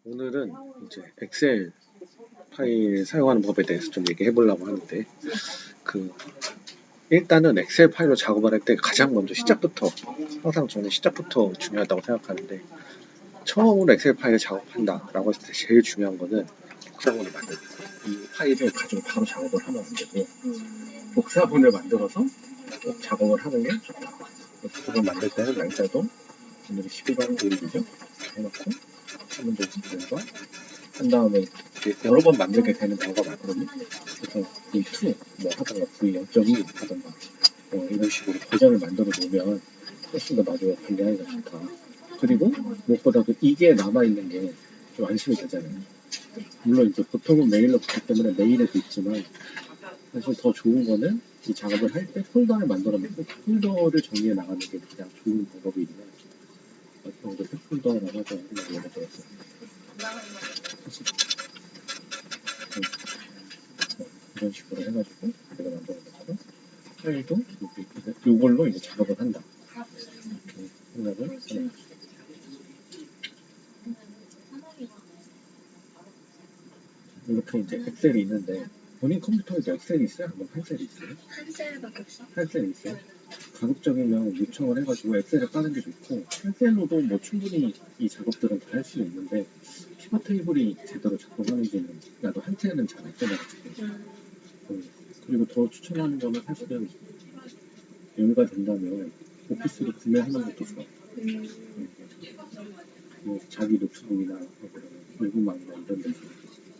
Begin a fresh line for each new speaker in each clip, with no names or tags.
오늘은 이제 엑셀 파일 사용하는 법에 대해서 좀 얘기해 보려고 하는데, 그 일단은 엑셀 파일로 작업을 할 때 가장 먼저 시작부터, 항상 저는 시작부터 중요하다고 생각하는데, 처음으로 엑셀 파일을 작업한다라고 했을 때 제일 중요한 거는 복사본을 만들고, 이 파일을 가지고 바로 작업을 하면 안 되고 복사본을 만들어서 꼭 작업을 하는 게 좋다. 복사본 만들 때는 날짜도 오늘이 11월 5일이죠. 해놓고 한번 더 있으면서 한 다음에 여러 번 만들게 되는 경우가 많거든요. 그래서 V2 뭐 하던가 V0.2 하던가 뭐 이런 식으로 버전을 만들어 놓으면 훨씬 더 나중에 관리하기가 좋다. 그리고 무엇보다도 이게 남아있는 게 좀 안심이 되잖아요. 물론 이제 보통은 메일로 붙기 때문에 메일에도 있지만, 사실 더 좋은 거는 이 작업을 할 때 폴더를 만들어 놓고 폴더를 정리해 나가는 게 가장 좋은 방법이긴 해요. 어떤 게 폴더라고 하죠. 예를 들어서 이런 식으로 해가지고 내가 만들어 놓고 파일도 이걸로 이제 작업을 한다. 이렇게 생각을 해요. 이렇게 이제 엑셀이 있는데, 본인 컴퓨터에도 엑셀이 있어요? 아니면 한셀이 있어요?
한셀밖에 없어.
한셀이 있어요? 가급적이면 요청을 해가지고 엑셀을 까는 게 좋고, 한셀로도 뭐 충분히 이 작업들은 다 할 수 있는데, 피벗 테이블이 제대로 작동하는지는 나도 한셀은 잘 안 써가지고. 그리고 더 추천하는 거는 사실은 여유가 된다면 오피스를 구매하는 것도 좋아요. 뭐 자기 노트북이나 외국망이나 이런 데서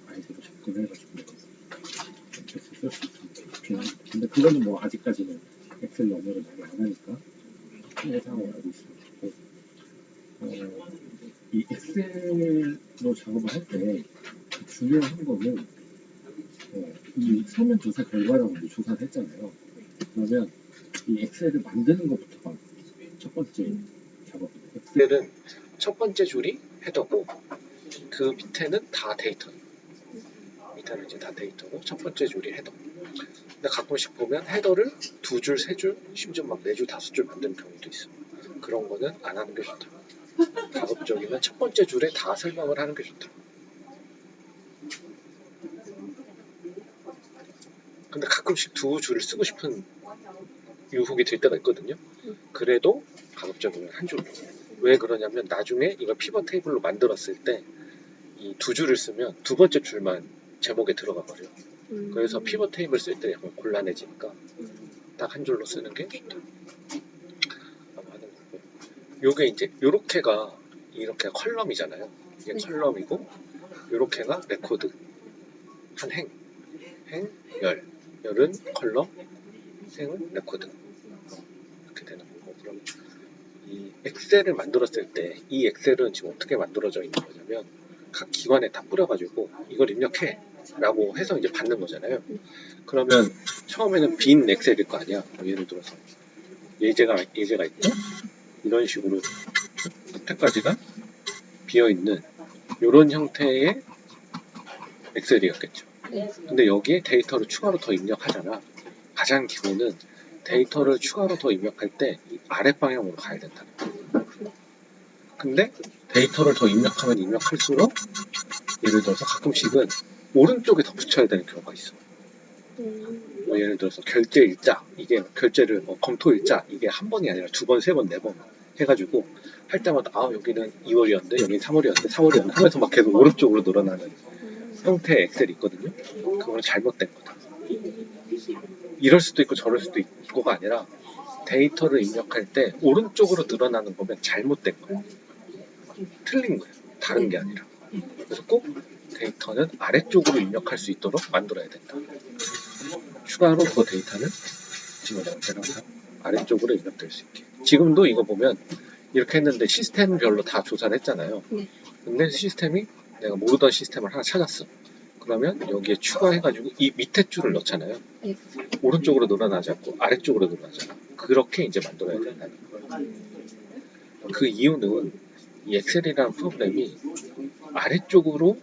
아이디로 접근해가지고 이렇게 쓸 수 있으면 좋긴 합니다. 근데 그거는 뭐 아직까지는 엑셀 영어를 많이 안 하니까 크게 사용을 하고 있습니다. 이 엑셀로 작업을 할 때 중요한 거는 이 서면 조사 결과라고 이제 조사를 했잖아요. 그러면 이 엑셀을 만드는 것부터가 첫 번째 작업이에요. 엑셀은 첫 번째 줄이 헤더고, 그 밑에는 다 데이터. 밑에는 이제 다 데이터고, 첫 번째 줄이 헤더. 근데 가끔씩 보면 헤더를 두 줄, 세 줄, 심지어 막 네 줄, 다섯 줄 만드는 경우도 있어. 그런 거는 안 하는 게 좋다. 가급적이면 첫 번째 줄에 다 설명을 하는 게 좋다. 근데 가끔씩 두 줄을 쓰고 싶은 유혹이 될 때가 있거든요. 그래도 가급적이면 한 줄로. 왜 그러냐면 나중에 이걸 피벗 테이블로 만들었을 때 이 두 줄을 쓰면 두 번째 줄만 제목에 들어가 버려. 그래서 피벗 테이블 쓸 때 약간 곤란해지니까 딱 한 줄로 쓰는 게 좋다. 라고 하는 거고요. 요게 이제 요렇게가 이렇게 컬럼이잖아요. 이게 컬럼이고, 요렇게가 레코드. 한 행, 열은 컬럼, 생은 레코드. 이렇게 되는 거고. 그럼 이 엑셀을 만들었을 때 이 엑셀은 지금 어떻게 만들어져 있는 거냐면, 각 기관에 다 뿌려가지고 이걸 입력해 라고 해서 이제 받는 거잖아요. 그러면 처음에는 빈 엑셀일 거 아니야. 예를 들어서 예제가 있고, 이런 식으로 끝에까지가 비어있는 이런 형태의 엑셀이었겠죠. 근데 여기에 데이터를 추가로 더 입력하잖아. 가장 기본은 데이터를 추가로 더 입력할 때 이 아랫방향으로 가야 된다는 거야. 근데 데이터를 더 입력하면 입력할수록 예를 들어서 가끔씩은 오른쪽에 더 붙여야 되는 경우가 있어. 뭐 예를 들어서 결제 일자, 이게 결제를 검토 일자, 이게 한 번이 아니라 두 번, 세 번, 네 번 해가지고 할 때마다 여기는 2월이었는데 여기는 3월이었는데 4월이었는데 하면서 막 계속 오른쪽으로 늘어나는 형태의 엑셀이 있거든요. 그건 잘못된 거다. 이럴 수도 있고 저럴 수도 있고가 아니라 데이터를 입력할 때 오른쪽으로 늘어나는 거면 잘못된 거예요. 틀린 거예요. 다른 게 아니라. 그래서 꼭 데이터는 아래쪽으로 입력할 수 있도록 만들어야 된다. 추가로 그 데이터는 집어넣어서 아래쪽으로 입력될 수 있게. 지금도 이거 보면 이렇게 했는데 시스템별로 다 조사를 했잖아요. 근데 시스템이 내가 모르던 시스템을 하나 찾았어. 그러면 여기에 추가해가지고 이 밑에 줄을 넣잖아요. 오른쪽으로 늘어나지 않고 아래쪽으로 늘어나잖아. 그렇게 이제 만들어야 된다는 거예요. 그 이유는 이 엑셀이라는 프로그램이 아래쪽으로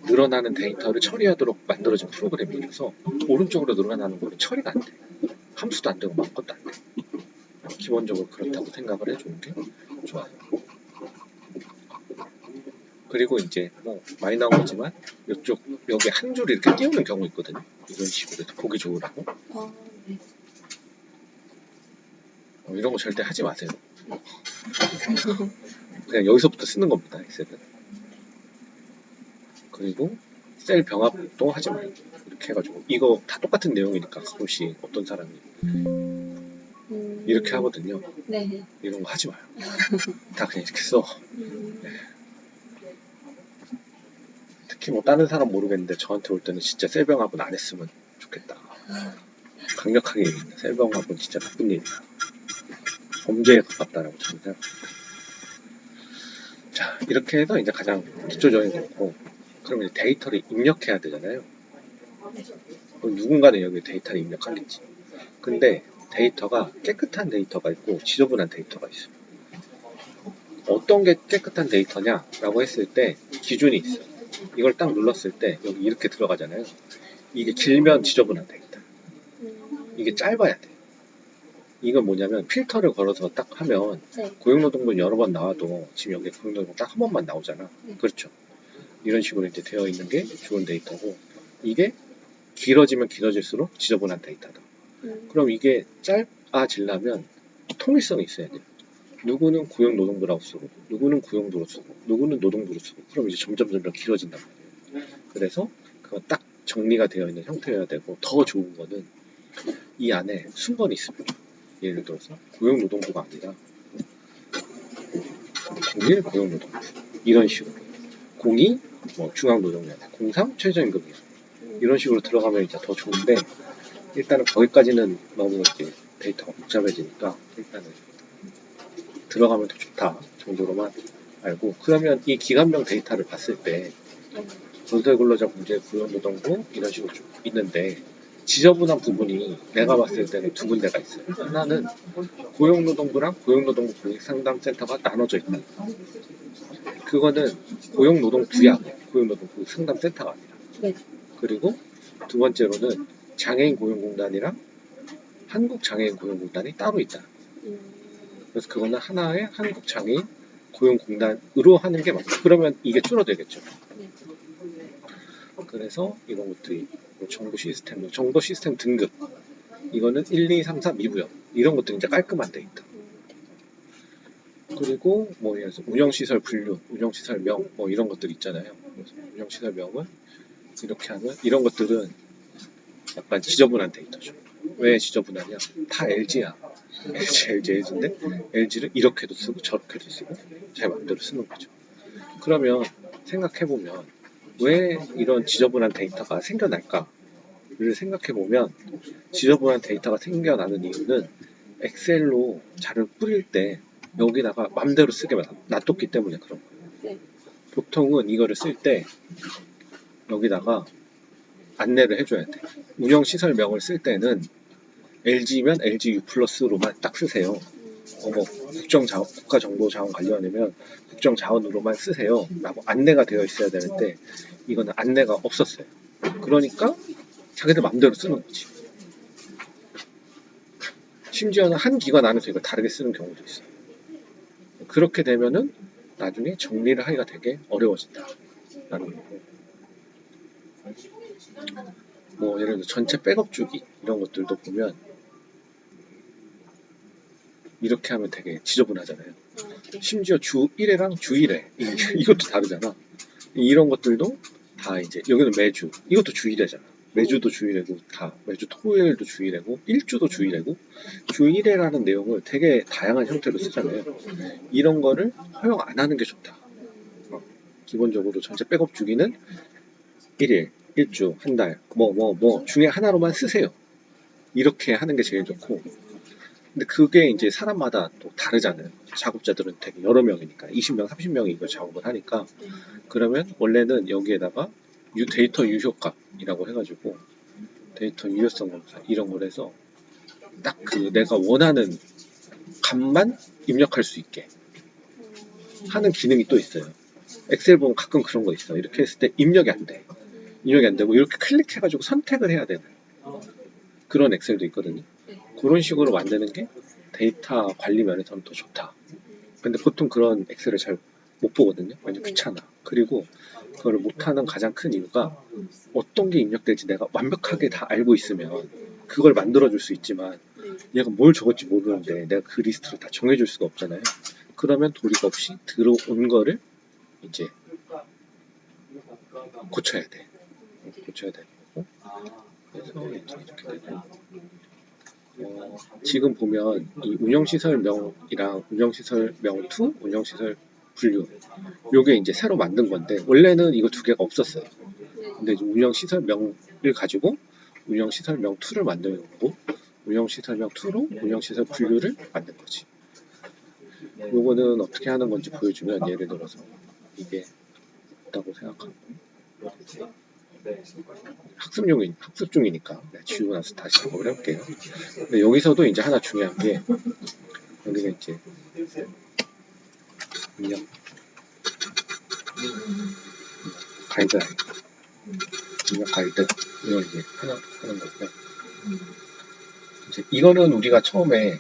늘어나는 데이터를 처리하도록 만들어진 프로그램이라서 오른쪽으로 늘어나는 거는 처리가 안 돼. 함수도 안 되고 아무것도 안 돼. 기본적으로 그렇다고 생각을 해주는 게 좋아요. 그리고 이제 뭐 많이 나온 거지만 이쪽 여기 한 줄 이렇게 띄우는 경우 있거든요. 이런 식으로 보기 좋으라고.
네.
이런 거 절대 하지 마세요. 그냥 여기서부터 쓰는 겁니다. 엑셀은. 그리고 셀 병합도 하지 말고 이렇게 해가지고 이거 다 똑같은 내용이니까 가끔씩 어떤 사람이 이렇게 하거든요.
네.
이런 거 하지 마요. 다 그냥 이렇게 써. 네. 특히 뭐 다른 사람 모르겠는데 저한테 올 때는 진짜 셀병합은 안 했으면 좋겠다. 강력하게 얘기합니다. 셀병합은 진짜 나쁜 일이야. 범죄에 가깝다라고 저는 생각합니다. 자, 이렇게 해서 이제 가장 기초적인 거고, 그러면 이제 데이터를 입력해야 되잖아요. 그럼 누군가는 여기 데이터를 입력하겠지. 근데 데이터가 깨끗한 데이터가 있고 지저분한 데이터가 있어요. 어떤 게 깨끗한 데이터냐라고 했을 때 기준이 있어요. 이걸 딱 눌렀을 때 여기 이렇게 들어가잖아요. 이게 길면 지저분한 데이터. 이게 짧아야 돼. 이건 뭐냐면 필터를 걸어서 딱 하면
네.
고용노동부 여러 번 나와도 지금 여기 고용노동부 딱 한 번만 나오잖아.
네.
그렇죠. 이런 식으로 이제 되어 있는 게 좋은 데이터고, 이게 길어지면 길어질수록 지저분한 데이터다. 그럼 이게 짧아지려면 통일성이 있어야 돼요. 누구는 고용노동부라고 쓰고, 누구는 고용부로 쓰고, 누구는 노동부로 쓰고, 그럼 이제 점점 길어진단 말이에요. 그래서 그거 딱 정리가 되어 있는 형태여야 되고, 더 좋은 거는 이 안에 순번이 있습니다. 예를 들어서 고용노동부가 아니라 01 고용노동부 이런 식으로 02 뭐 중앙노동위원회 03 최저임금위원회 이런 식으로 들어가면 이제 더 좋은데, 일단은 거기까지는 너무 이제 데이터가 복잡해지니까 일단은 들어가면 더 좋다 정도로만 알고, 그러면 이 기간명 데이터를 봤을 때 건설근로자 문제 고용노동부 이런 식으로 좀 있는데, 지저분한 부분이 내가 봤을 때는 두 군데가 있어요. 하나는 고용노동부랑 고용노동부 공익상담센터가 나눠져 있다. 그거는 고용노동부야. 고용노동부 상담센터가 아니라.
네.
그리고 두 번째로는 장애인 고용공단이랑 한국장애인 고용공단이 따로 있다. 그래서 그거는 하나의 한국장애인 고용공단으로 하는 게 맞다. 그러면 이게 줄어들겠죠.
네.
그래서 이런 것들이 뭐 정보 시스템 등급 이거는 1, 2, 3, 4 미부여 이런 것들이 이제 깔끔한 데이터. 그리고 뭐 예를 들어서 운영시설 분류, 운영시설명 뭐 이런 것들 있잖아요. 그래서 운영시설명은 이렇게 하면 이런 것들은 약간 지저분한 데이터죠. 왜 지저분하냐? 다 LG야. LG인데 LG를 이렇게도 쓰고 저렇게도 쓰고 제 마음대로 쓰는 거죠. 그러면 생각해보면 왜 이런 지저분한 데이터가 생겨날까를 생각해보면, 지저분한 데이터가 생겨나는 이유는 엑셀로 자료를 뿌릴 때 여기다가 맘대로 쓰게 놔뒀기 때문에 그런 거예요.
네.
보통은 이거를 쓸 때 여기다가 안내를 해줘야 돼. 운영시설명을 쓸 때는 LG면 LG U+로만 딱 쓰세요. 뭐 국가정보자원관리원이면 국정자원으로만 쓰세요 라고 안내가 되어 있어야 되는데, 이거는 안내가 없었어요. 그러니까 자기들 맘대로 쓰는 거지. 심지어는 한 기관 안에서 이걸 다르게 쓰는 경우도 있어요. 그렇게 되면은 나중에 정리를 하기가 되게 어려워진다 라는 거고, 뭐 예를 들어 전체 백업 주기 이런 것들도 보면 이렇게 하면 되게 지저분하잖아요. 심지어 주 1회랑 주 1회 이것도 다르잖아. 이런 것들도 다 이제 여기는 매주, 이것도 주 1회잖아. 매주도 주 1회고 다 매주 토요일도 주 1회고 일주도 주 1회고 주 1회라는 내용을 되게 다양한 형태로 쓰잖아요. 이런 거를 허용 안 하는 게 좋다. 기본적으로 전체 백업 주기는 1일, 일주, 한 달, 뭐 중에 하나로만 쓰세요. 이렇게 하는 게 제일 좋고, 근데 그게 이제 사람마다 또 다르잖아요. 작업자들은 되게 여러 명이니까 20명, 30명이 이걸 작업을 하니까, 그러면 원래는 여기에다가 데이터 유효값이라고 해가지고 데이터 유효성 검사 이런 걸 해서 딱 그 내가 원하는 값만 입력할 수 있게 하는 기능이 또 있어요. 엑셀 보면 가끔 그런 거 있어. 이렇게 했을 때 입력이 안 돼. 입력이 안 되고 이렇게 클릭해가지고 선택을 해야 되는 그런 엑셀도 있거든요. 그런 식으로 만드는 게 데이터 관리 면에서는 더 좋다. 근데 보통 그런 엑셀을 잘 못 보거든요. 왜냐면 귀찮아. 그리고 그걸 못하는 가장 큰 이유가 어떤 게 입력될지 내가 완벽하게 다 알고 있으면 그걸 만들어줄 수 있지만 얘가 뭘 적을지 모르는데 내가 그 리스트를 다 정해줄 수가 없잖아요. 그러면 도리가 없이 들어온 거를 이제 고쳐야 돼. 고쳐야 되는 거고. 그래서 이제 이렇게 되고. 지금 보면 이 운영시설명이랑 운영시설명 2, 운영시설 분류 요게 이제 새로 만든 건데 원래는 이거 두 개가 없었어요. 근데 이제 운영시설명을 가지고 운영시설명 2를 만드는 거고 운영시설명 2로 운영시설 분류를 만든 거지. 요거는 어떻게 하는 건지 보여주면 예를 들어서 이게 있다고 생각하고 학습 중이니까 지우고 나서 다시 작업을 해볼게요. 근데 여기서도 이제 하나 중요한 게 여기가 이제 입력 가이드라인 입력 가이드 이걸 이제 하는 거고요. 이제 이거는 우리가 처음에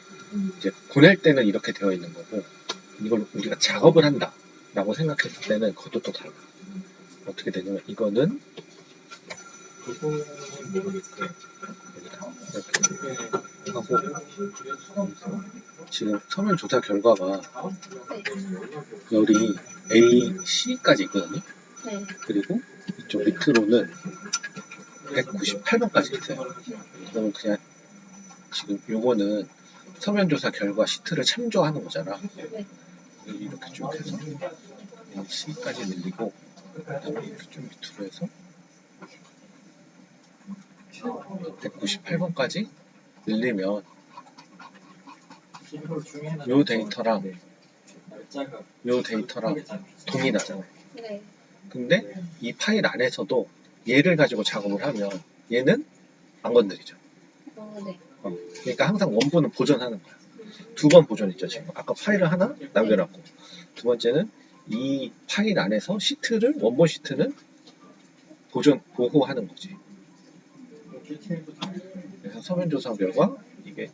이제 보낼 때는 이렇게 되어 있는 거고 이걸 우리가 작업을 한다 라고 생각했을 때는 그것도 또 달라. 어떻게 되냐면 이거는 이렇게 하고 지금 서면 조사 결과가 열이 A, C까지 있거든요. 그리고 이쪽 밑으로는 198번까지 있어요. 그러면 그냥 지금 요거는 서면 조사 결과 시트를 참조하는 거잖아. 이렇게 쭉 해서 A, C까지 늘리고 그다음에 이렇게 좀 밑으로 해서 198번까지 늘리면 요 데이터랑 동일하잖아요. 근데 이 파일 안에서도 얘를 가지고 작업을 하면 얘는 안 건드리죠. 그러니까 항상 원본은 보존하는 거야. 두 번 보존했죠 지금. 아까 파일을 하나 남겨놨고 두 번째는 이 파일 안에서 시트를 원본 시트는 보호하는 거지. 그래서 서면 조사 결과 이게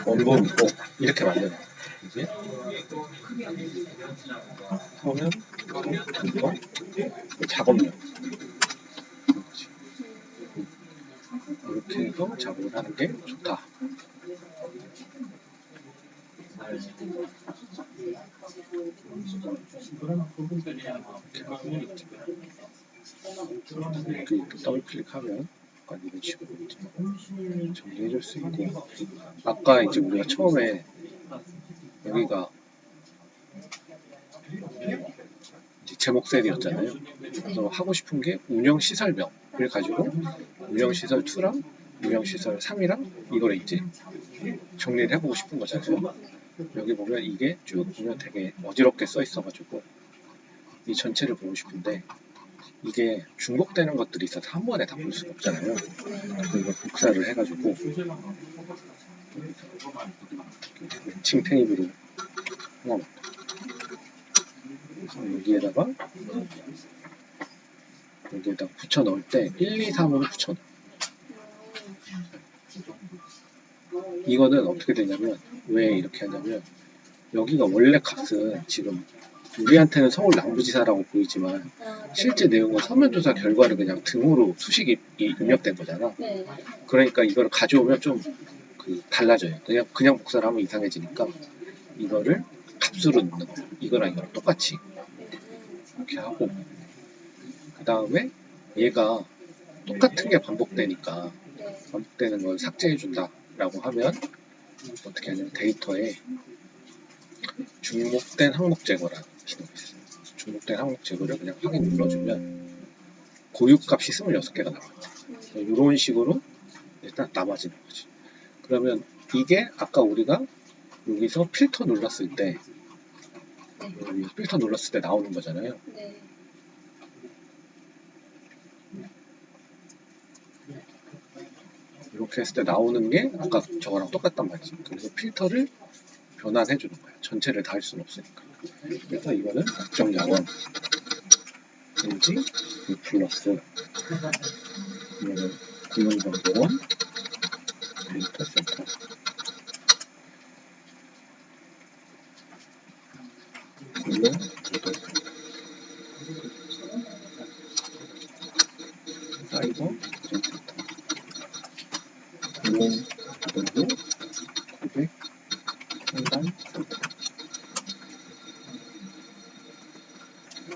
원본이고 이렇게 만드는 거야. 이제 서면 이거 작업용 이렇게 해서 작업을 하는 게 좋다. 이렇게 더블 클릭하면 약간 이런 식으로 정리해줄 수 있고 아까 이제 우리가 처음에 여기가 이제 제목 셀이었잖아요. 그래서 하고 싶은 게 운영시설명을 가지고 운영시설 2랑 운영시설 3이랑 이걸 이제 정리를 해보고 싶은 거잖아요. 여기 보면 이게 쭉 보면 되게 어지럽게 써 있어가지고 이 전체를 보고 싶은데 이게 중복되는 것들이 있어서 한 번에 다 볼 수가 없잖아요. 그래서 이걸 복사를 해가지고 칭 테이블을 하나 만들어. 여기에다가 붙여 넣을 때 1, 2, 3으로 붙여 넣어. 이거는 어떻게 되냐면 왜 이렇게 하냐면 여기가 원래 값은 지금 우리한테는 서울 남부지사라고 보이지만 실제 내용은 서면조사 결과를 그냥 등으로 수식이 입력된 거잖아. 그러니까 이걸 가져오면 좀 달라져요. 그냥 복사를 하면 이상해지니까 이거를 값으로 넣는 거예요. 이거랑 똑같이 이렇게 하고 그 다음에 얘가 똑같은 게 반복되니까 반복되는 걸 삭제해준다 라고 하면 어떻게 하냐면 데이터에 중복된 항목 제거라는 기능이 있어요. 중복된 항목 제거를 그냥 확인 눌러주면 고유값이 26개가 나와요. 이런 식으로 일단 남아지는 거지. 그러면 이게 아까 우리가 여기서 필터 눌렀을 때 나오는 거잖아요. 이렇게 했을 때 나오는 게 아까 저거랑 똑같단 말이지. 그래서 필터를 변환해 주는 거야. 전체를 다 할 수는 없으니까. 그래서 이거는 국정야원 인지 플러스 이거는 금융정보원 데이터센터 여기는 사이버 고정센터 이런 고객 상담 센터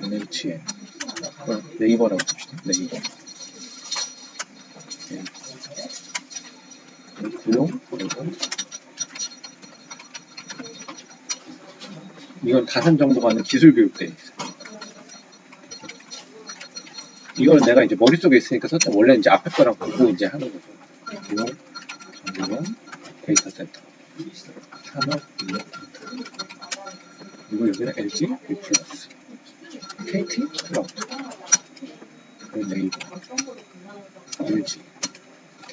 NHN 네이버라고 봅시다. 네이버 구용 이건 다산 정보가 하는 기술 교육대에 있어요. 이걸 내가 이제 머릿속에 있으니까 썼죠. 원래 이제 앞에 거랑 보고 이제 하는 거죠. 구용 정보용 데이터 센터 산업 인력 센터 그리고 여기는 LG U+, KT 클라우드 네이버 LG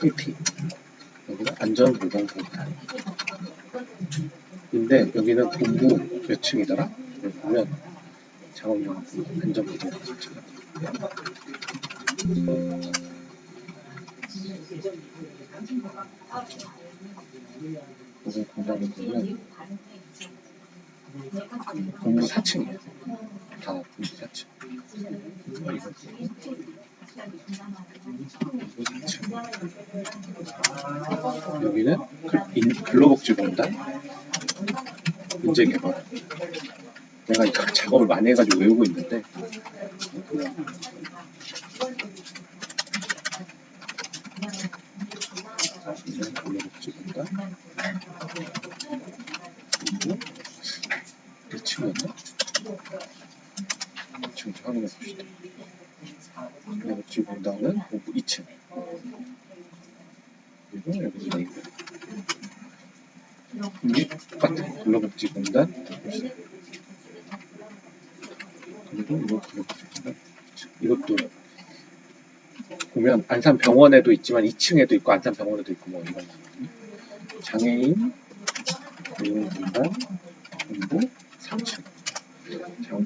KT 여기는 안전보건공단 인데 여기는 본부 몇 층이더라? 여기 보면 작업용품 안전보건공단 보건공단을 보면 본부 4층이에요. 다 본부 4층. 여기는 근로복지공단 인재개발. 내가 이거 작업을 많이 해가지고 외우고 있는데 근로복지공단 그리고 1층이었나? 1층 확인해 봅시다. 근로복지공단은 본부 2층 그리고 여기서 네이버 이게 똑같아요. 근로복지공단 그리고 이거 근로복지공단 이것도 보면 안산병원에도 있지만 2층에도 있고 안산병원에도 있고 뭐 이런 장애인 고용공단 본부 3층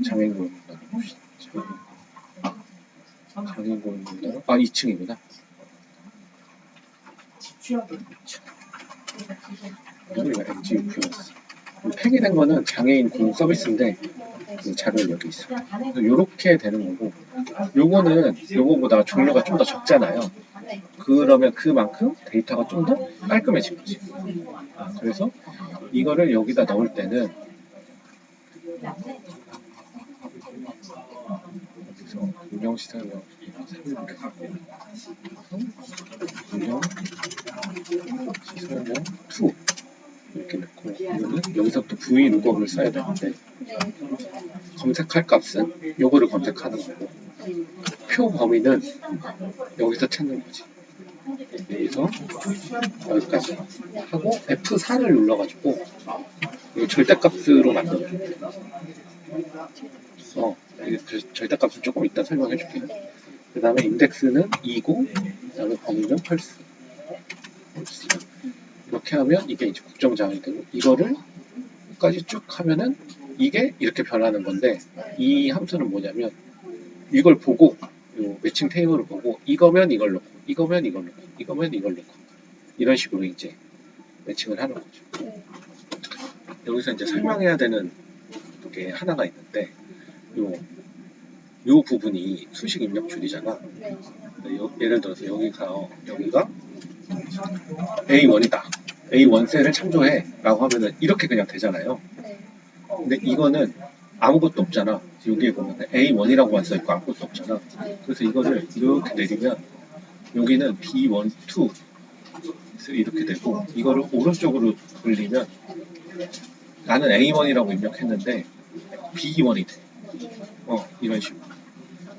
장애인 고용공단 장애인 고용공단 2층이구나. 그리고 이거 LG U+. 폐기된 거는 장애인 공용 서비스인데 그 자료 여기 있어. 요렇게 되는 거고 요거는 요거보다 종류가 좀 더 적잖아요. 그러면 그만큼 데이터가 좀 더 깔끔해진 거지. 그래서 이거를 여기다 넣을 때는 여기서 운영시설령 운영시설령 2 이렇게 넣고 이거는 여기서부터 V 룩업을 써야 되는데 검색할 값은 요거를 검색하는 거고 표 범위는 여기서 찾는 거지. 여기서 여기까지 하고 F4를 눌러가지고 이거 절대값으로 만들어줘. 절대값은 조금 이따 설명해줄게요. 그 다음에 인덱스는 2고 그 다음에 범위는 펄스 이렇게 하면 이게 이제 국정장이 되고 이거를 끝까지 쭉 하면은 이게 이렇게 변하는 건데 이 함수는 뭐냐면 이걸 보고 요 매칭 테이블을 보고 이거면 이걸 넣고 이거면 이걸 넣고 이거면 이걸 넣고 이런 식으로 이제 매칭을 하는 거죠. 여기서 이제 설명해야 되는 게 하나가 있는데 요 부분이 수식 입력 줄이잖아. 예를 들어서 여기가 A1이다. A1 셀을 참조해 라고 하면은 이렇게 그냥 되잖아요. 근데 이거는 아무것도 없잖아. 여기에 보면 A1이라고 써있고 아무것도 없잖아. 그래서 이거를 이렇게 내리면 여기는 B1, 2 이렇게 되고 이거를 오른쪽으로 돌리면 나는 A1이라고 입력했는데 B1이 돼. 이런 식으로.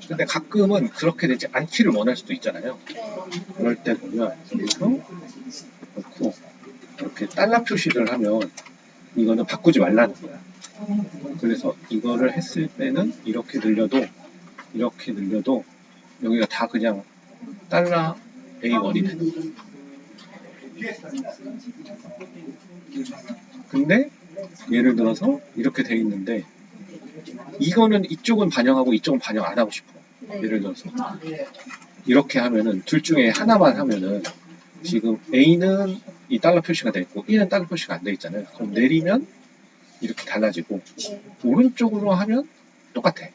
근데 가끔은 그렇게 되지 않기를 원할 수도 있잖아요. 그럴 때 보면 여기서 넣고 이렇게 달러 표시를 하면 이거는 바꾸지 말라는 거야. 그래서 이거를 했을 때는 이렇게 늘려도 여기가 다 그냥 달러 A1이 되는 거야. 근데 예를 들어서 이렇게 돼 있는데 이거는 이쪽은 반영하고 이쪽은 반영 안 하고 싶어. 예를 들어서 이렇게 하면은 둘 중에 하나만 하면은 지금 A는 이 달러 표시가 돼 있고 E는 달러 표시가 안 돼 있잖아요. 그럼 내리면 이렇게 달라지고 오른쪽으로 하면 똑같아.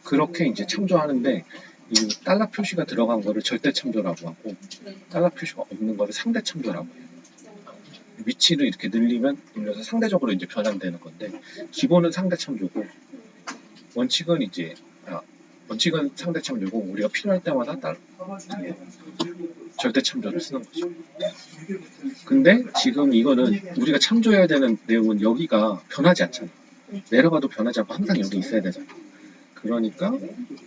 그렇게 이제 참조하는데 이 달러 표시가 들어간 거를 절대 참조라고 하고 달러 표시가 없는 거를 상대 참조라고 해요. 위치를 이렇게 늘려서 상대적으로 이제 변환되는 건데 기본은 상대 참조고 원칙은 이제 원칙은 상대 참조고 우리가 필요할 때마다 절대 참조를 쓰는 거죠. 근데 지금 이거는 우리가 참조해야 되는 내용은 여기가 변하지 않잖아. 내려가도 변하지 않고 항상 여기 있어야 되잖아. 그러니까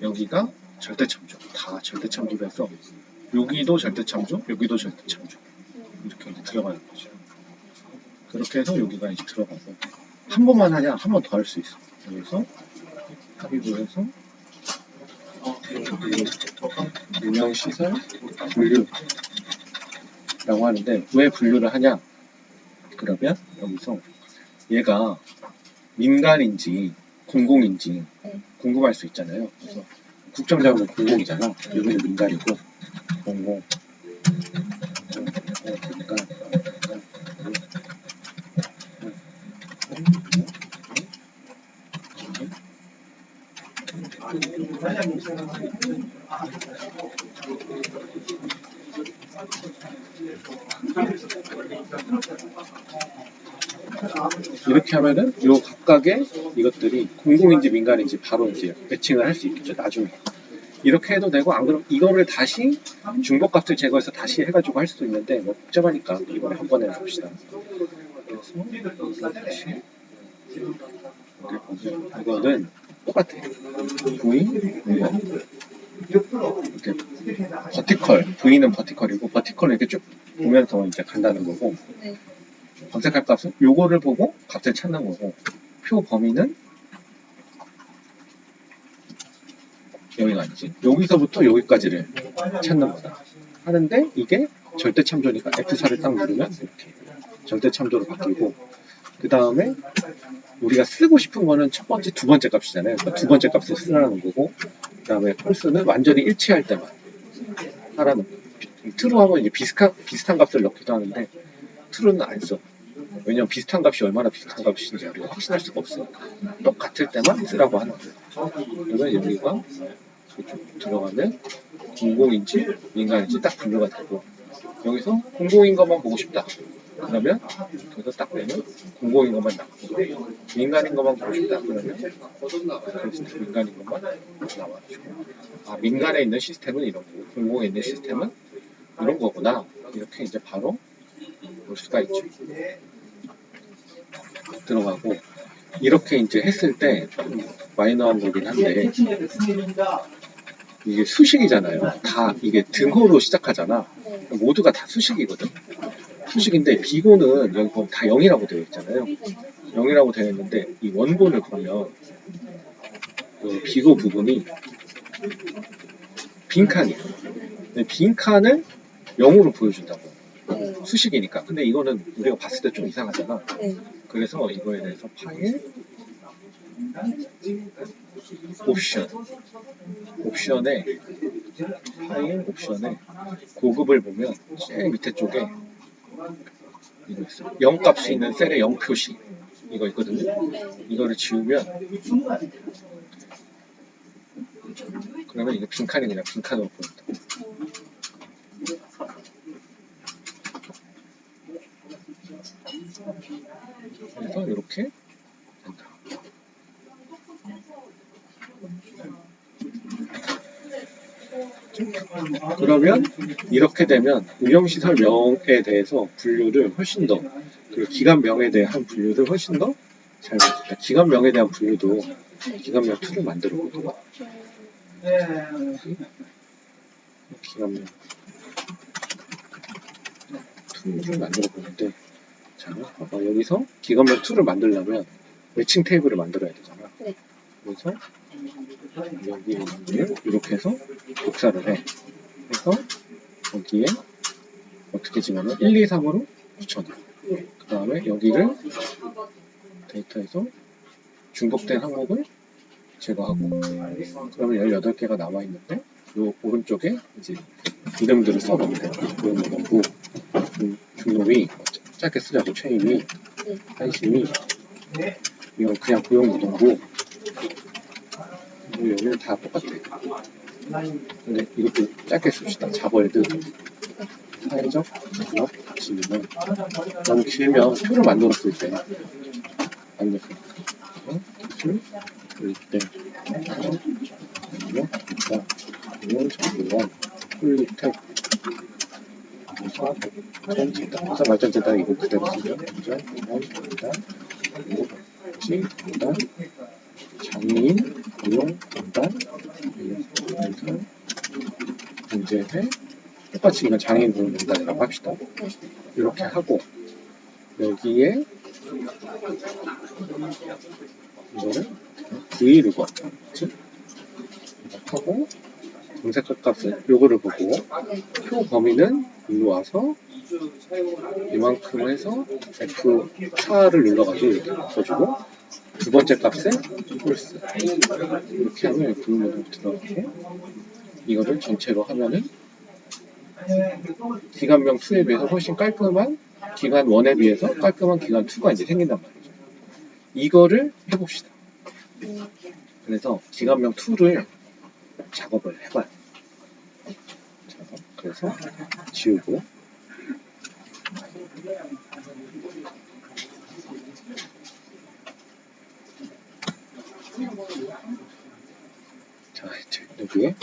여기가 절대 참조, 다 절대 참조를 해서 여기도 절대 참조, 여기도 절대 참조 이렇게 이제 들어가는 거죠. 그렇게 해서 여기가 이제 들어가고 한 번만 하냐 한 번 더 할 수 있어. 그래서 합의를 해서 운영시설 분류라고 하는데 왜 분류를 하냐? 그러면 여기서 얘가 민간인지 공공인지 궁금할 수 있잖아요. 그래서 국정자금은 공공이잖아. 여기는 민간이고 공공. 이렇게 하면은 요 각각의 이것들이 공공인지 민간인지 바로 이제 매칭을 할 수 있겠죠. 나중에 이렇게 해도 되고 안 그러면 이거를 다시 중복값을 제거해서 다시 해가지고 할 수도 있는데 뭐 복잡하니까 이번에 한 번에 해봅시다. 그래서 다시 이거는 똑같아. V 이거 이렇게 버티컬 V는 버티컬이고 버티컬을 이렇게 쭉 보면서 이제 간다는 거고 검색할 값은 요거를 보고 값을 찾는 거고 표 범위는 여기가 아니지. 여기서부터 여기까지를 찾는 거다. 하는데 이게 절대 참조니까 F4를 딱 누르면 이렇게 절대 참조로 바뀌고 그 다음에 우리가 쓰고 싶은 거는 첫 번째, 두 번째 값이잖아요. 그러니까 두 번째 값을 쓰라는 거고 그 다음에 펄스는 완전히 일치할 때만 하라는 거예요. true 하면 이제 비슷한 값을 넣기도 하는데 true는 안 써. 왜냐면 비슷한 값이 얼마나 비슷한 값인지 우리가 확신할 수가 없으니까 똑같을 때만 쓰라고 하는 거예요. 그러면 여기가 들어가면 공공인지 민간인지 딱 분류가 되고 여기서 공공인 것만 보고 싶다. 그러면 여기서 딱 빼면 공공인 것만 나오고 민간인 것만 보고 싶다. 그러면 민간인 것만 나와주고 민간에 있는 시스템은 이런 거고 공공에 있는 시스템은 이런 거구나. 이렇게 이제 바로 볼 수가 있죠. 들어가고 이렇게 이제 했을 때 마이너한 거긴 한데 이게 수식이잖아요. 다 이게 등호로 시작하잖아. 모두가 다 수식이거든. 수식인데 비고는 여기 보면 다 0이라고 되어 있잖아요. 0이라고 되어 있는데 이 원본을 보면 이 비고 부분이 빈칸이에요. 빈칸을 0으로 보여준다고. 수식이니까. 근데 이거는 우리가 봤을 때 좀 이상하잖아. 그래서 이거에 대해서 파일 옵션에 파일 옵션에 고급을 보면 제일 밑에 쪽에 이거 있어요. 0 값이 있는 셀에 0 표시 이거 있거든요. 이거를 지우면 그러면 이게 빈칸이 그냥 빈칸으로 보인다. 그래서 이렇게 된다. 그러면 이렇게 되면 운영시설명에 대해서 분류를 훨씬 더 그리고 기관명에 대한 분류를 훨씬 더 잘 만든다. 기관명에 대한 분류도 기관명 2를 만들어 보도록 기관명 2를 만들어 보는데 자 봐봐 여기서 기관명 2를 만들려면 매칭 테이블을 만들어야 되잖아. 그래서 여기 있는 이렇게 해서 복사를 해. 그래서 여기에 어떻게 집어넣어? 1, 2, 3으로 붙여놔. 그 다음에 여기를 데이터에서 중복된 항목을 제거하고 그러면 18개가 남아있는데 요 오른쪽에 이제 이름들을 써놓으면 돼요. 중노위 짧게 쓰자고 체인이
네.
한심이 이건 그냥 고용노동부 여기는 다 똑같아. 근데 이것도 짧게 씁시다. 자벌드 사회적 기업 지위는 너무 길면 표를 만들었을 때 만들었을 기술 그럴 때 기업 기타 이런 정보원 폴리텍 회사 발전재단 이거 그대로 쓰죠. 운전, 공원, 공단, 복지, 공단, 장애인, 고용, 공단, 연산, 경제회, 똑같이 이건 장애인 고용 공단이라고 합시다. 이렇게 하고 여기에 이거를 브이로그 하고 검색할 값을 요거를 보고 표 범위는 일로 와서 이만큼 해서 F4를 눌러가지고 이렇게 바꿔주고 두 번째 값에 홀스 이렇게 하면 여기 브이로그 들어가고 이거를 전체로 하면은 기간명 2에 비해서 훨씬 깔끔한 기간 1에 비해서 깔끔한 기간 2가 이제 생긴단 말이죠. 이거를 해봅시다. 그래서 기간명 2를 작업을 해봐요. 그래서 지우고 자 이제 여기에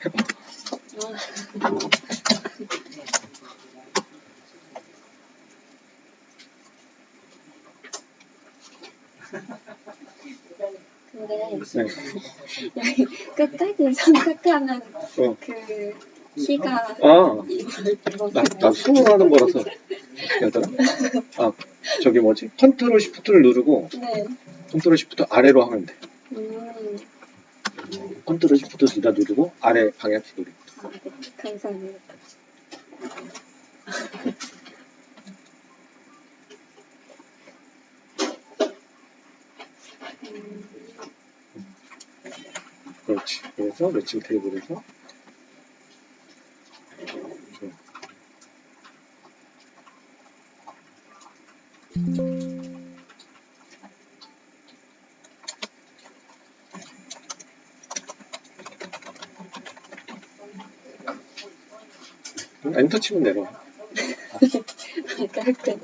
해봐.
근데
네.
여기 끝까지 선택하는 그 키가
나 수능 하는 거라서 어떻게 하더라? 저기 뭐지? 컨트롤 시프트를 누르고
네.
컨트롤 시프트 아래로 하면 돼.
음.
컨트롤 시프트 둘 다 누르고 아래 방향키 누르고.
네. 감사합니다.
그렇지. 그래서 매칭 테이블에서 엔터 치면 내려와.
짧게.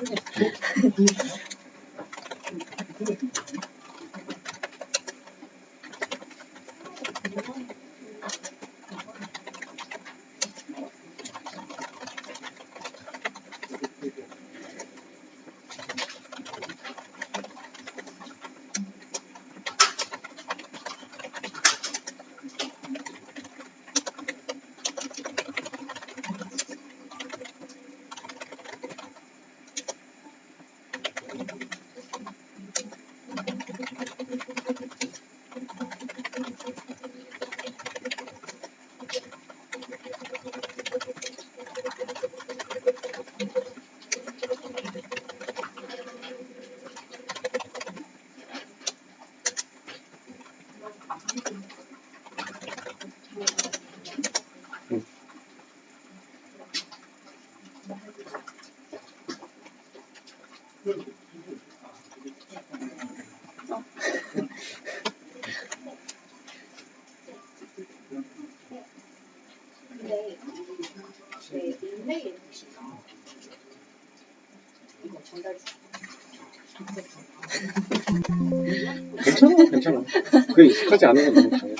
괜찮아. 그게 익숙하지 않은 건 너무 당연해.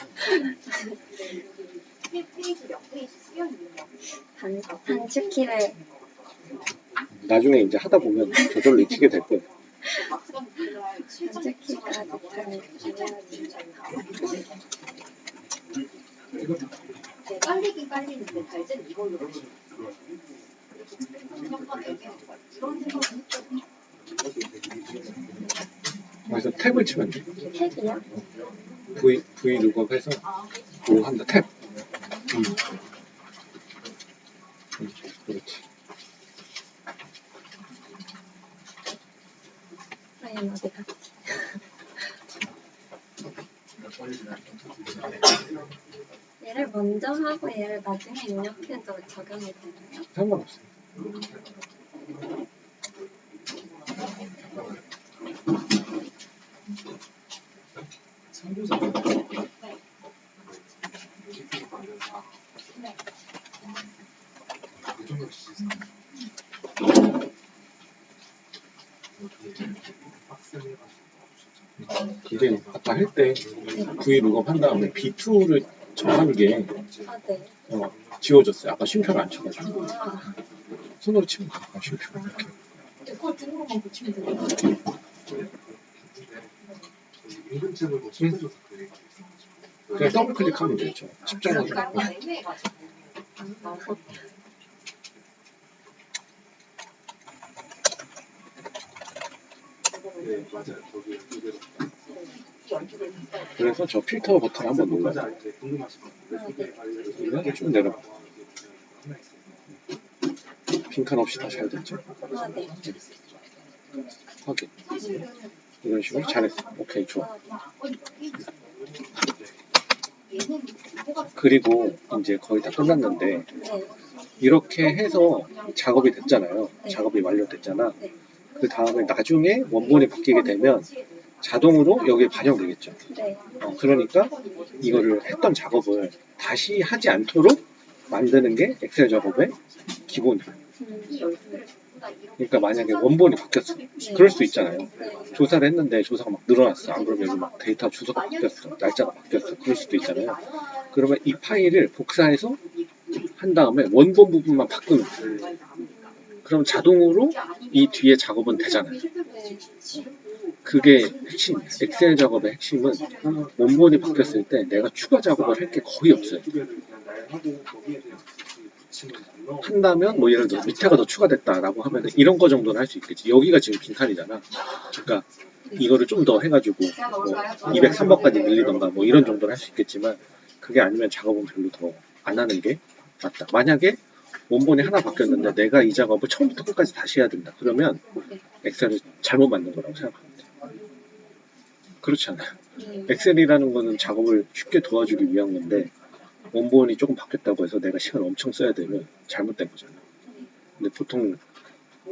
단축키를
나중에 이제 하다 보면 저절로 익히게 될 거예요.
단축키가 높으면
깔리긴 깔리는데 발제는 이걸로
그래서 탭을 치면 돼.
탭이요?
V 룩업 해서 뭐 한다 탭. 그렇지.
과연 어디 갔지? 얘를 먼저 하고 얘를 나중에 입력해도 적용이 되나요?
상관없어. 이게 아까 할 때 V 룩업 한 다음에 B2를 정하는 게
아, 네.
지워졌어요. 아까 쉼표를 안 쳐가지고
아,
손으로 치면 쉼표 이렇게.
그걸 중으로만 붙이면 되는
그냥 더블 클릭하면 되죠. 집중하고.
약간 애매해가지고.
그래서 저 필터 버튼 한번 눌러요.
아, 네.
그러면 쭉 내려가. 빈칸 없이 다시 해야 되죠.
아, 네.
확인. 이런 식으로 잘했어. 오케이, 좋아. 그리고 이제 거의 다 끝났는데
네.
이렇게 해서 작업이 됐잖아요.
네.
작업이 완료됐잖아.
네.
그 다음에 나중에 원본이 바뀌게 되면 자동으로 여기에 반영되겠죠.
네.
그러니까 이거를 했던 작업을 다시 하지 않도록 만드는 게 엑셀 작업의 기본이에요. 그러니까 만약에 원본이 바뀌었어. 그럴 수 있잖아요.
네.
조사를 했는데 조사가 막 늘어났어. 안 그러면 여기 막 데이터 주소가 바뀌었어. 날짜가 바뀌었어. 그럴 수도 있잖아요. 그러면 이 파일을 복사해서 한 다음에 원본 부분만 바꾸는 거예요. 그럼 자동으로 이 뒤에 작업은 되잖아요. 그게 핵심, 엑셀 작업의 핵심은 원본이 바뀌었을 때 내가 추가 작업을 할 게 거의 없어요. 한다면 뭐 예를 들어 밑에가 더 추가됐다라고 하면 이런 거 정도는 할 수 있겠지. 여기가 지금 빈칸이잖아. 그러니까 이거를 좀 더 해가지고 뭐 203번까지 늘리던가 뭐 이런 정도는 할 수 있겠지만 그게 아니면 작업은 별로 더 안 하는 게 맞다. 만약에 원본이 하나 바뀌었는데 내가 이 작업을 처음부터 끝까지 다시 해야 된다. 그러면 엑셀을 잘못 만든 거라고 생각합니다. 그렇지 않아요. 엑셀이라는 거는 작업을 쉽게 도와주기 위한 건데 원본이 조금 바뀌었다고 해서 내가 시간을 엄청 써야 되면 잘못된 거잖아. 근데 보통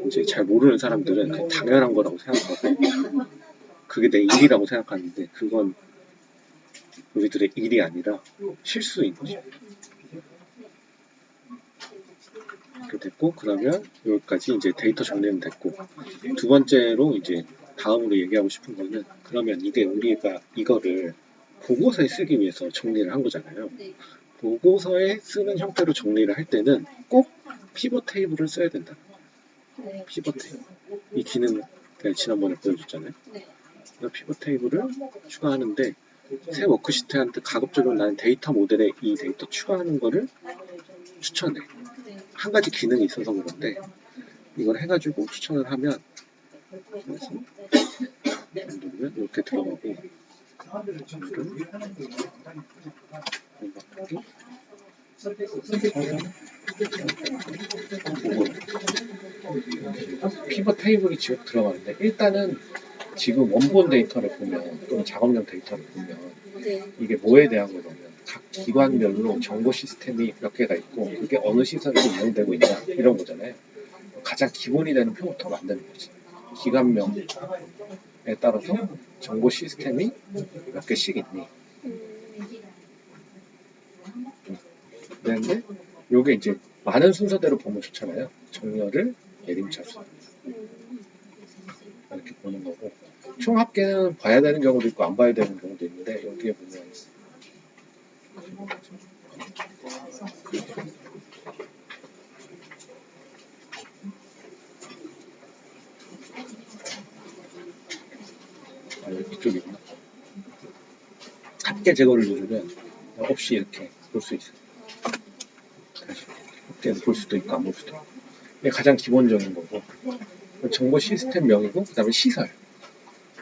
이제 잘 모르는 사람들은 그냥 당연한 거라고 생각하고 그게 내 일이라고 생각하는데 그건 우리들의 일이 아니라 실수인 거죠. 이렇게 됐고 그러면 여기까지 이제 데이터 정리는 됐고 두 번째로 이제 다음으로 얘기하고 싶은 거는 그러면 이게 우리가 이거를 보고서에 쓰기 위해서 정리를 한 거잖아요. 보고서에 쓰는 형태로 정리를 할 때는 꼭 피벗 테이블을 써야 된다.
네.
피벗 테이블. 이 기능 내가 지난번에 보여줬잖아요.
네.
피벗 테이블을 추가하는데 새 워크시트한테 가급적이면 나는 데이터 모델에 이 데이터 추가하는 거를 추천해. 한 가지 기능이 있어서 그런데 이걸 해가지고 추천을 하면 그래서 누르면 이렇게 들어가고 피벗 테이블이 지금 들어가는데 일단은 지금 원본 데이터를 보면 또는 작업용 데이터를 보면
네.
이게 뭐에 대한 거냐면 각 기관별로 정보 시스템이 몇 개가 있고 그게 어느 시설에서 이용되고 있냐 이런 거잖아요. 가장 기본이 되는 표부터 만드는 거지. 기관명에 따라서 정보 시스템이 몇 개씩 있니? 그런데 요게 이제 많은 순서대로 보면 좋잖아요. 정렬을 내림차수 이렇게 보는 거고 총 합계는 봐야 되는 경우도 있고 안 봐야 되는 경우도 있는데 여기에 보면 이쪽이구나. 합계 제거를 누르면 없이 이렇게 볼 수 있어요. 다시 합계해서 볼 수도 있고 안 볼 수도 있고 이게 가장 기본적인 거고 정보 시스템명이고 그 다음에 시설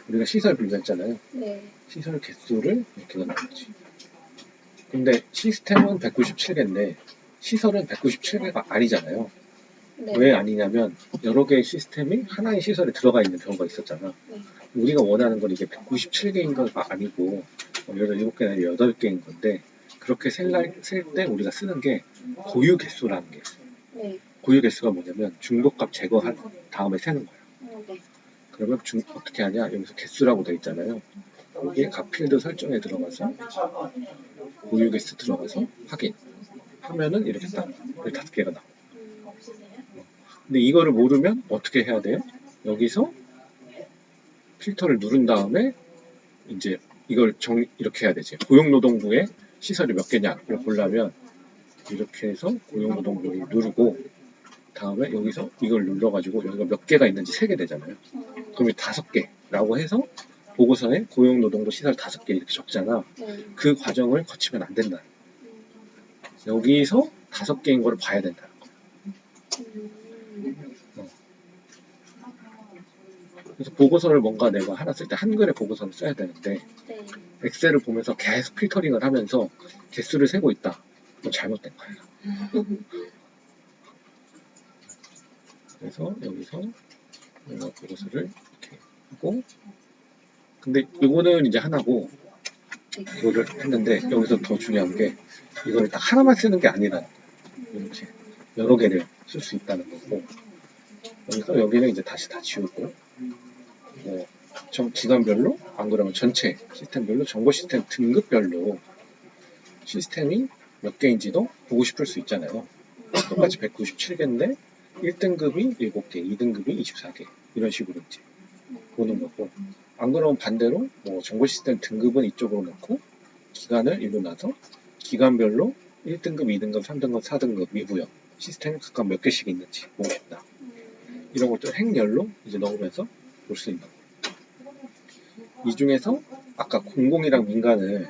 우리가 시설 분류했잖아요.
네.
시설 개수를 이렇게 넣는 거지. 근데 시스템은 197개인데 시설은 197개가 아니잖아요.
네.
왜 아니냐면 여러 개의 시스템이 하나의 시설에 들어가 있는 경우가 있었잖아.
네.
우리가 원하는 건 이게 197개인 거가 아니고 17개나 8개인 건데 그렇게 셀 때 우리가 쓰는 게 고유 개수라는 게 있어요.
네.
고유 개수가 뭐냐면 중복값 제거한 다음에 세는 거예요.
네.
그러면 어떻게 하냐? 여기서 개수라고 돼 있잖아요. 여기에 각 필드 설정에 들어가서 고유 개수 들어가서 확인 하면은 이렇게 딱 15개가 나와요. 근데 이거를 모르면 어떻게 해야 돼요? 여기서 필터를 누른 다음에 이제 이걸 이렇게 해야 되지. 고용노동부에 시설이 몇 개냐를 보려면 이렇게 해서 고용노동부를 누르고 다음에 여기서 이걸 눌러가지고 여기가 몇 개가 있는지 세게 되잖아요. 그러면 5개라고 해서 보고서에 고용노동부 시설 5개 이렇게 적잖아.
네.
그 과정을 거치면 안 된다. 여기서 5개인 거를 봐야 된다는 거. 그래서 보고서를 뭔가 내가 하나 쓸 때 한글의 보고서를 써야 되는데
네.
엑셀을 보면서 계속 필터링을 하면서 개수를 세고 있다. 그건 잘못된 거야. 그래서 여기서 내가 보고서를 이렇게 하고 근데 이거는 이제 하나고 이거를 했는데 여기서 더 중요한 게 이거를 딱 하나만 쓰는 게 아니라 이렇게 여러 개를 쓸 수 있다는 거고 여기서 여기는 이제 다시 다 지우고 뭐 기관별로 안 그러면 전체 시스템별로 정보 시스템 등급별로 시스템이 몇 개인지도 보고 싶을 수 있잖아요. 똑같이 197개인데 1등급이 7개, 2등급이 24개 이런 식으로 이제 보는 거고 안 그러면 반대로 뭐 정보 시스템 등급은 이쪽으로 놓고 기간을 일로 놔서 기간별로 1등급, 2등급, 3등급, 4등급 위부여 시스템이 각각 몇 개씩 있는지 보고 싶다. 이런 것들 행렬로 이제 넣으면서 볼 수 있는 거예요. 이 중에서 아까 공공이랑 민간을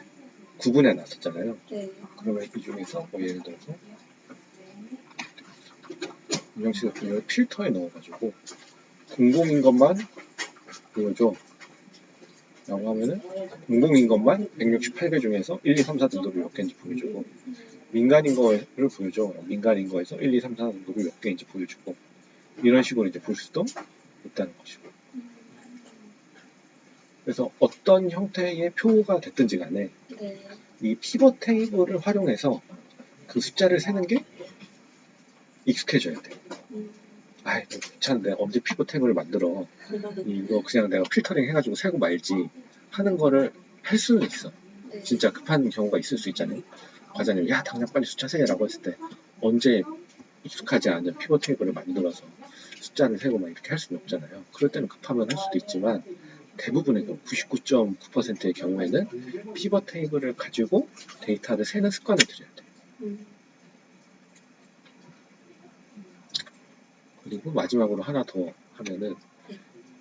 구분해 놨었잖아요.
네.
그러면 이 중에서 뭐 예를 들어서 운영시 같은 경우 필터에 넣어가지고 공공인 것만 보여줘 라고 하면은 공공인 것만 168개 중에서 1, 2, 3, 4등급이 몇 개인지 보여주고 민간인 거를 보여줘. 민간인 거에서 1, 2, 3, 4등급이 몇 개인지 보여주고 이런 식으로 이제 볼 수도 있다는 것이고 그래서 어떤 형태의 표가 됐든지 간에
네.
이 피벗 테이블을 활용해서 그 숫자를 세는 게 익숙해져야 돼. 아이, 귀찮은데 언제 피벗 테이블을 만들어. 이거 그냥 내가 필터링 해가지고 세고 말지 하는 거를 할 수는 있어.
네.
진짜 급한 경우가 있을 수 있잖아요. 과장님, 야 당장 빨리 숫자 세라고 했을 때 언제 익숙하지 않은 피벗 테이블을 만들어서 숫자를 세고 막 이렇게 할 수는 없잖아요. 그럴 때는 급하면 할 수도 있지만 대부분의 경우 99.9%의 경우에는 피벗 테이블을 가지고 데이터를 세는 습관을 들여야 돼요. 그리고 마지막으로 하나 더 하면은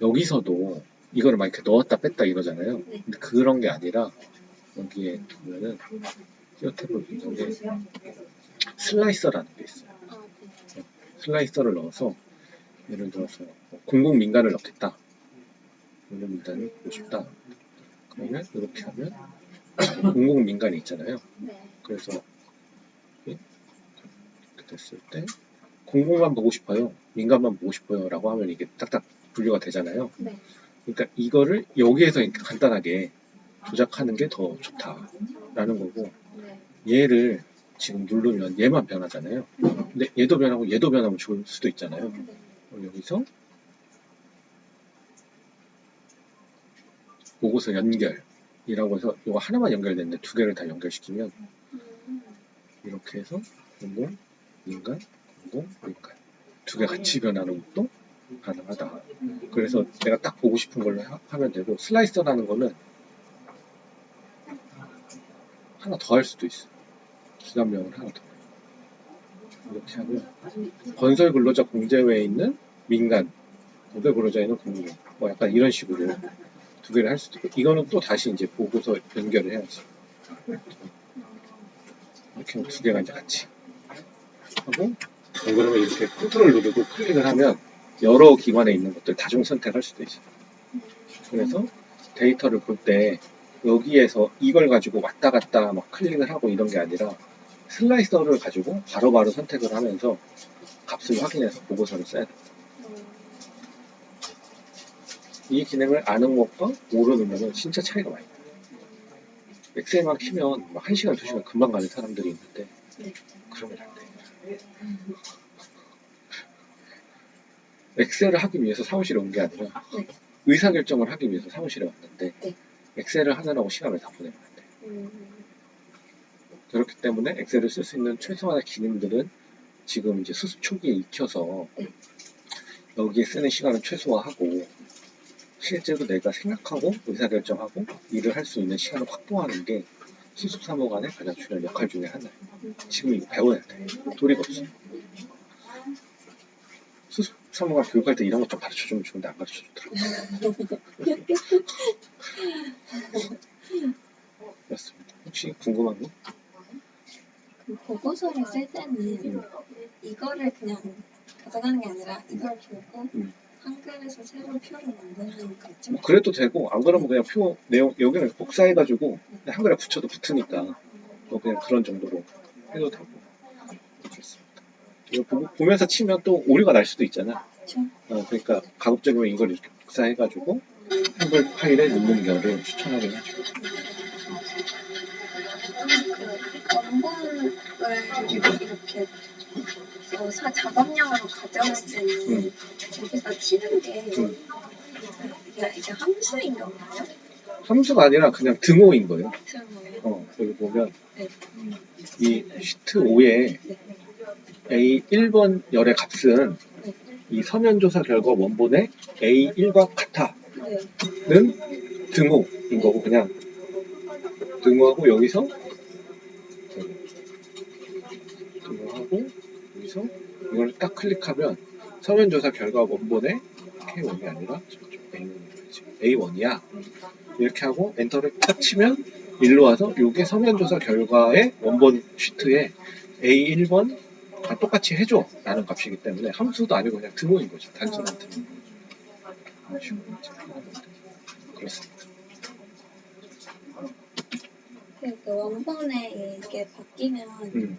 여기서도 이거를 막 이렇게 넣었다 뺐다 이러잖아요. 근데 그런 게 아니라 여기에 보면은 티어탭을 보는데 슬라이서라는 게 있어요. 슬라이서를 넣어서 예를 들어서 공공민간을 넣겠다. 공공민간을 보고 싶다. 그러면 이렇게 하면 공공민간이 있잖아요. 그래서 이렇게 됐을 때 공공만 보고 싶어요. 민간만 보고 싶어요. 라고 하면 이게 딱딱 분류가 되잖아요.
네.
그러니까 이거를 여기에서 간단하게 조작하는 게 더 좋다라는 거고 얘를 지금 누르면 얘만 변하잖아요. 근데 얘도 변하고 얘도 변하면 좋을 수도 있잖아요. 여기서 보고서 연결이라고 해서 이거 하나만 연결됐는데 두 개를 다 연결시키면 이렇게 해서 공공, 민간, 공공, 민간 두 개 같이 변하는 것도 가능하다. 그래서 내가 딱 보고 싶은 걸로 하면 되고 슬라이서라는 거는 하나 더 할 수도 있어. 기관명을 하나 더. 이렇게 하면 건설 근로자 공제외에 있는 민간, 건설 근로자에는 공공, 뭐 약간 이런 식으로 두 개를 할 수도 있고 이거는 또 다시 이제 보고서 연결을 해야지. 이렇게 하면 두 개가 이제 같이 하고 그러면 이렇게 컨트롤 누르고 클릭을 하면 여러 기관에 있는 것들 다중 선택할 수도 있어요. 그래서 데이터를 볼 때 여기에서 이걸 가지고 왔다 갔다 막 클릭을 하고 이런 게 아니라 슬라이서를 가지고 바로바로 선택을 하면서 값을 확인해서 보고서를 써야 돼요. 이 기능을 아는 것과 모르는 것은 진짜 차이가 많이 나요. 엑셀만 키면 막 1시간, 2시간 금방 가는 사람들이 있는데 그러면 안 돼요. 엑셀을 하기 위해서 사무실에 온 게 아니라 의사결정을 하기 위해서 사무실에 왔는데 엑셀을 하느라고 시간을 다 보내면 안 돼요. 그렇기 때문에 엑셀을 쓸 수 있는 최소한의 기능들은 지금 이제 수습 초기에 익혀서 여기에 쓰는 시간을 최소화하고 실제로 내가 생각하고 의사결정하고 일을 할 수 있는 시간을 확보하는 게 수습사무관의 가장 중요한 역할 중에 하나예요. 지금 이거 배워야 돼. 도리가 없어. 수습사무관 교육할 때 이런 것 좀 가르쳐주면 좋은데 안 가르쳐주더라고요. 그렇습니다. 혹시 궁금한 거?
그 보고서를 쓸 때는 이거를 그냥 가져가는 게 아니라 이걸 보고 한글에서 새로 표를 만드는 거죠?
뭐 그래도 되고 안 그러면 그냥 표 내용 여기를 복사해가지고 그냥 한글에 붙여도 붙으니까 뭐 그냥 그런 정도로 해도 되고 그렇습니다. 이거 보면서 치면 또 오류가 날 수도 있잖아.
그렇죠.
그러니까 가급적이면 이걸 이렇게 복사해가지고 한글 파일에 넣는 거를 추천하긴 하죠.
그 원본을 이렇게 작업용으로 가져올 때는 여기서 치는 게 이게 함수인 건가요?
함수가 아니라 그냥 등호인 거예요.
들어요.
여기 보면
네.
이 시트 5에 A1번 열의 값은
네.
이 서면조사 결과 원본의 A1과 같아는
네.
등호인 거고 그냥 등호하고 여기서 이걸 딱 클릭하면 서면조사 결과 원본의 K1이 아니라 A1이야. 이렇게 하고 엔터를 딱 치면 일로 와서 이게 서면조사 결과의 원본 시트에 A1번과 똑같이 해줘 라는 값이기 때문에 함수도 아니고 그냥 등호인 거죠. 단순한 등호. 그렇습니다.
그 원본에 이게 바뀌면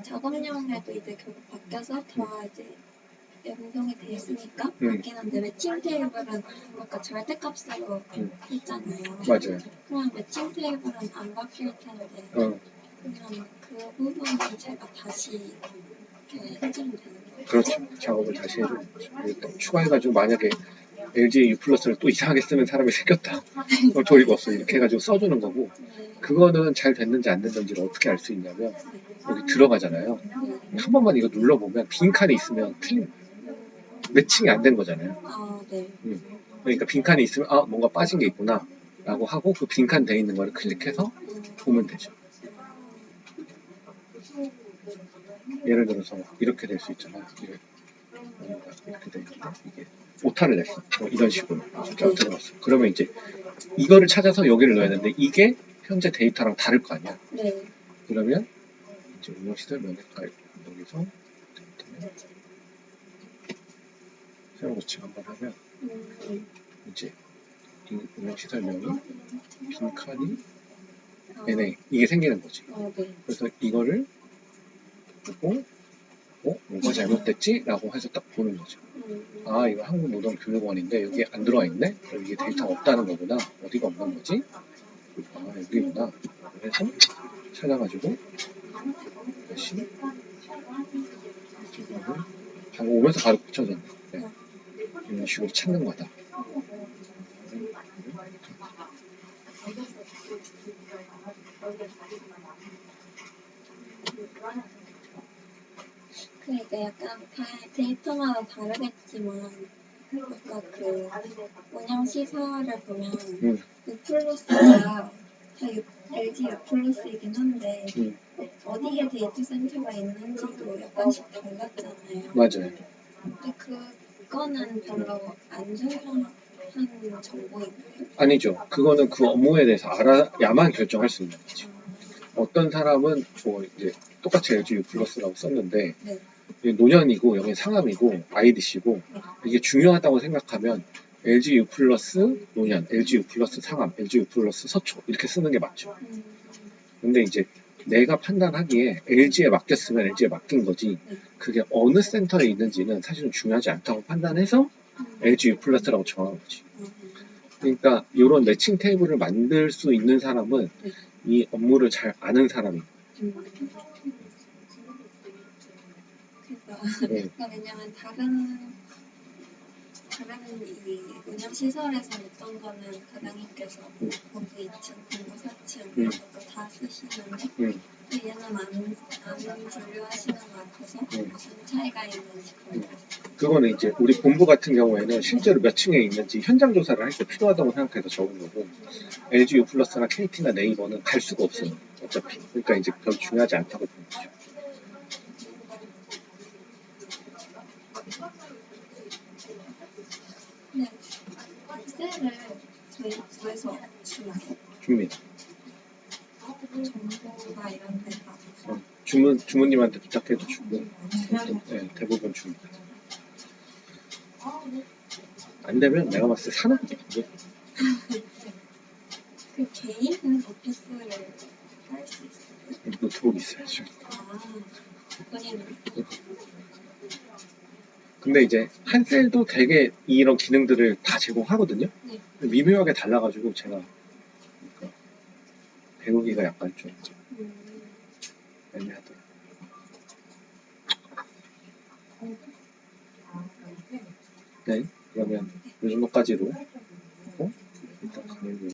작업용에도 이제 결국 바뀌어서 다 이제 연동이 돼 있으니까 바뀌는데 매칭 테이블은 아까 절대값으로 했잖아요.
맞아요.
그럼 매칭 테이블은 안 바뀔 텐데 그러면 그 부분은 제가 다시 이렇게 해주면 되는 거예요?
그렇죠. 작업을 다시 해주는 거죠. 또 추가해가지고 만약에 LG U 플러스를 또 이상하게 쓰는 사람이 생겼다. 그럼 도리가 없어. 이렇게 해가지고 써주는 거고 그거는 잘 됐는지 안 됐는지를 어떻게 알 수 있냐면 여기 들어가잖아요. 한 번만 이거 눌러보면 빈칸이 있으면 틀린 매칭이 안 된 거잖아요.
아, 네.
그러니까 빈칸이 있으면 뭔가 빠진 게 있구나 라고 하고 그 빈칸 돼 있는 거를 클릭해서 보면 되죠. 예를 들어서 이렇게 될 수 있잖아요. 이렇게 돼 있는데 이게 오타를 냈어. 이런 식으로 들어갔어. 그러면 이제 이거를 찾아서 여기를 넣어야 되는데 이게 현재 데이터랑 다를 거 아니야.
네.
그러면 이제 운영시설 면역과 여기서 새로 고침 한번 하면 이제 이 운영시설 면이 빈칸이 NA 이게 생기는 거지.
네.
그래서 이거를 보고 뭐가 잘못됐지? 라고 해서 딱 보는 거죠. 이거 한국노동교육원인데 여기 안 들어와 있네? 그럼 이게 데이터가 없다는 거구나. 어디가 없는 거지? 여기구나. 그래서 찾아가지고 다시 방금 오면서 바로 붙여졌네. 이런 식으로 찾는 거다.
그러니까 약간 데이터마다 다르겠지만 아까 그 운영 시설을 보면 U+가 LG U+이긴 한데 어디에 데이터 센터가 있는지도 약간씩 달랐잖아요.
맞아요.
근데 그거는 별로 안 중요한 정보인가요?
아니죠. 그거는 그 업무에 대해서 알아야만 결정할 수 있는 거죠. 어떤 사람은 이제 똑같이 LG U+라고 썼는데 노년이고 여기 상암이고 IDC고 이게 중요하다고 생각하면 LG U+ 노년, LG U+ 상암, LG U+ 서초 이렇게 쓰는 게 맞죠. 근데 이제 내가 판단하기에 LG에 맡겼으면 LG에 맡긴 거지 그게 어느 센터에 있는지는 사실은 중요하지 않다고 판단해서 LG U+라고 정한 거지. 그러니까 이런 매칭 테이블을 만들 수 있는 사람은 이 업무를 잘 아는 사람인 거예요.
그러니까 왜냐면 다른 다른 이 운영시설에서 있던 거는 과장님께서 거기 2층, 공부 4층 이런 것도 다 쓰시는데 근데 얘는 안 분류하시는 것 같아서 무슨 차이가 있는지 궁금해요.
그거는 이제 우리 본부 같은 경우에는 실제로 몇 층에 있는지 현장 조사를 할 때 필요하다고 생각해서 적은 거고 LG U 플러스나 KT나 네이버는 갈 수가 없어요. 어차피. 그러니까 이제 별로 중요하지 않다고 보는 거죠.
근데 엑셀을 저희 부에서 주나요?
줍니다.
정보가 이런 데가
주무님한테 부탁해도 주고 네, 대부분 줍니다. 안 되면 내가 봤을 때 사는 게 이제
그 개인은 오피스를 할 수 있어요?
노트북 있어야죠.
아, 본인
근데 이제 한셀도 되게 이런 기능들을 다 제공하거든요.
네.
미묘하게 달라가지고 제가 그러니까 배우기가 약간 좀 애매하더라고요. 네, 그러면 이 정도까지로 하고 일단 강의